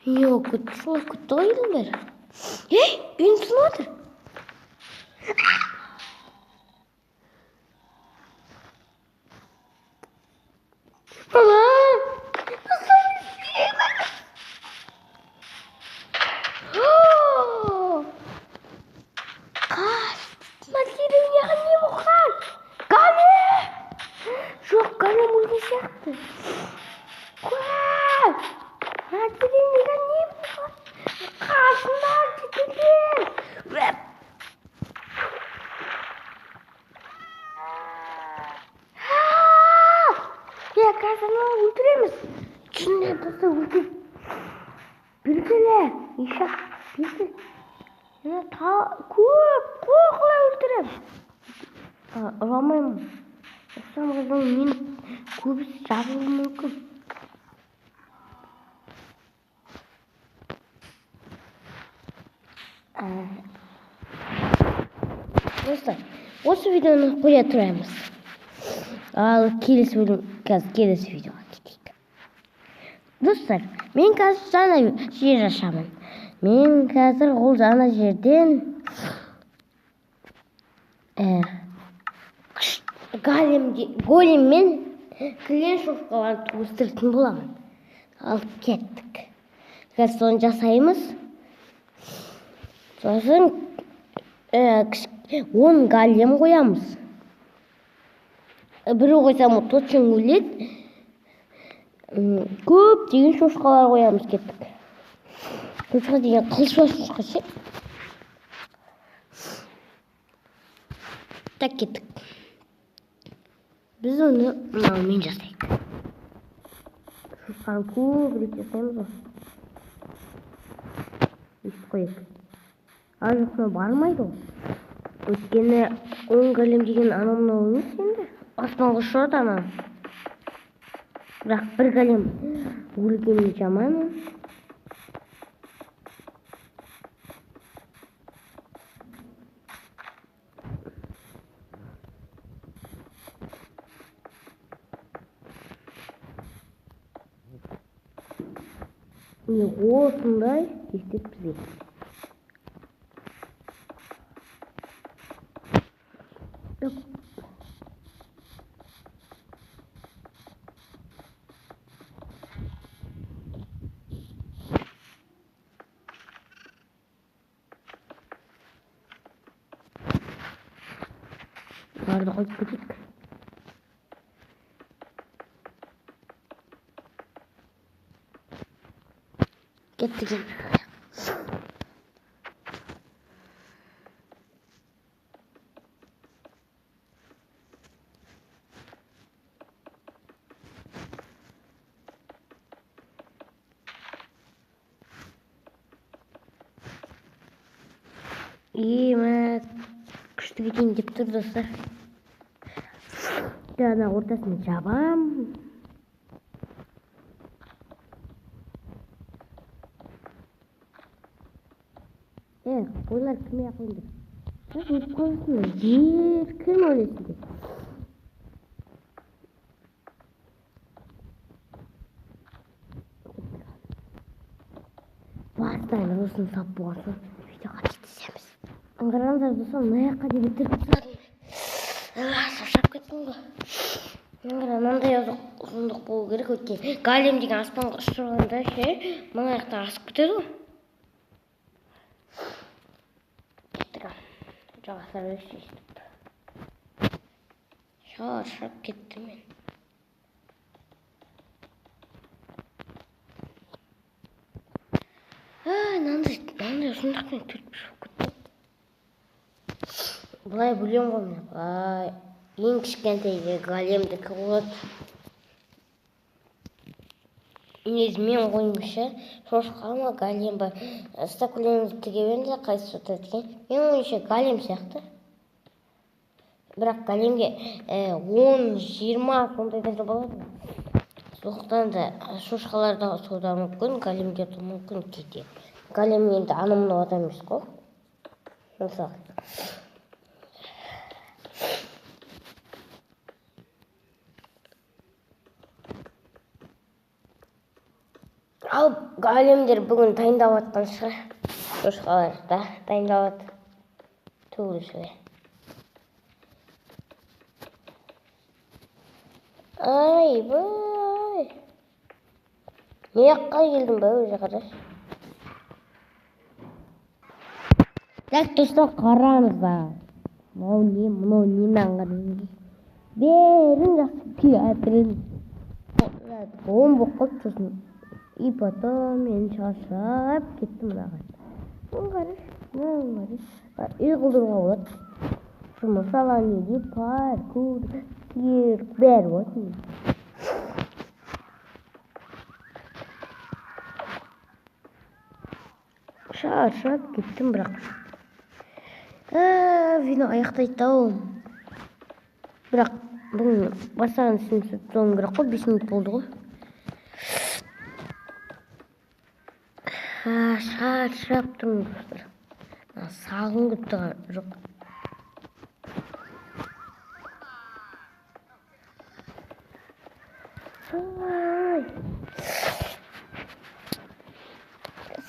Yok, kutu oyun ver. Hey, benim sınavdır. Baba. Makineye ne bu kadar? Kalem. Çok kalem olacaktı. Makineye ne bu kadar? Karşımdan çekildim. Ya karşımdan öldüremez. Şimdi nasıl öldür? Bir kere. İnşallah. Bir kere. Ya ta korkla öldürem. Alamayım. Yoksa buradan көбісі жабылуы мүмкін. Достар, осы видеоны қоя тұрамыз. Ал келесі видеоға кетейік. Достар, мен қазір жаңа жер ашамын. Мен қазір ол жаңа жерден голем мен клен шошқаларды туыстыратын боламын. Алып кеттік. Қазір соны жасаймыз. Сосын 10 голем қоямыз. Бірі қойсам ол точно өледі. Көп деген шошқалар қоямыз, кеттік. Шошқа деген қылшуа шошқа ше. Так, кеттік. Біз оны мынаумен жасайық. Шошқаны көбірек жасаймыз ғой. Өйтіп қояйық. Ар жаққа бармайды ғой. Өйткені 10 голем деген анау-мынау емес енді. Аспанға ұшады ана. Бірақ бір голем өлгені жаман. Осындай істеп бізге. Барды қойып кетейік. Кеттік енді. Мә күшті кетейін деп тұр, достар. Жаңа ортасын жабам. Ойлар кіме қойынды. Өтіп қалысың, жер кім өлесінде. Бастайын осыны сап болғасын, видеоға кетісеміз. Аңғараңыздар достар, мына деп бітіріп тұратын. Шаршап кеттім ғой. Мынандай ұзындық болу керек, өткен голем деген аспанға ұшырғанда ше, мына аяқтан асып кетеді ғой. Жағасар өші естіп. Шаршап кетті мен. Мынандай ұзындықпен түртіп шығып кетті. Бұлай бөлем ғой мен. Ең кішкентай големдікі болады. Мен ойымша шошқа ма голем ба. Стакуленді тігебенде қайсы отырады екен. Мен ойымша голем сияқты. Бірақ големге 10-20 сондайдан да болады. Сондықтан да шошқаларда сода мүмкін, големге де мүмкін кейде. Голем енді анау-мынау адам емес қой. Мысалы. Ал галимдер бүгін дайындап жатқан шығар. Дұрыс да дайындап жатыр. Төгіліші. Бай. Не жаққа келдің бай өзі қараш. Так достар қараңыздар. Мынау нені аңғарыңыз? Берін жақсы театрын. Он болып қалды сосын. И потом мен шаршап кеттім мынаған. Қараш. Үй қылдыруға болады. Жұмыс алаңы не паркур, цирк, бәрі болады. Шаршап кеттім бірақ. Видео аяқтайды-ау. Бірақ бүгін бастаған ісімді соң керек қой, 5 минут болды ғой. Шаршап тұрмын достар. Сағым көп тұрған жоқ.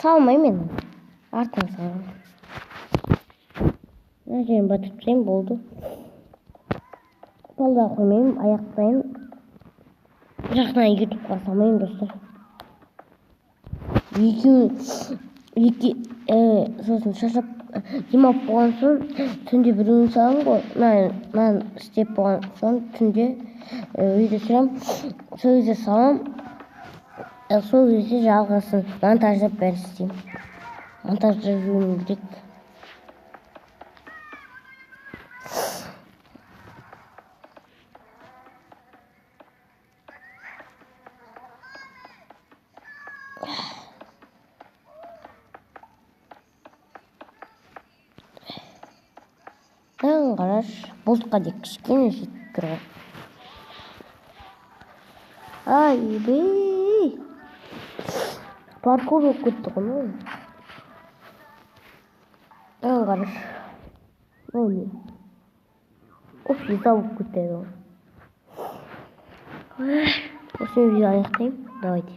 Салмай мен. Артына салам. Жерін батып тастайын, болды. Қолда қоймайым, аяқтайын. Жақынан ютубқа салмайын достар. Сосын шашап демап болған соң түнде біреуін салам ғой. Мен істеп болған соң түнде видео түсірем. Сол кезде салам. Сол кезде жалғасын монтаждап бәрі істеймін. Монтаждап жүргенім керек. Қараш, болтқа дек кішкене жетіп тұр ғой. Бей! Паркур болып кетті ғой. Қараш. Не? Еза болып кетті ғой. Осы видео аяқтайым. Давайте.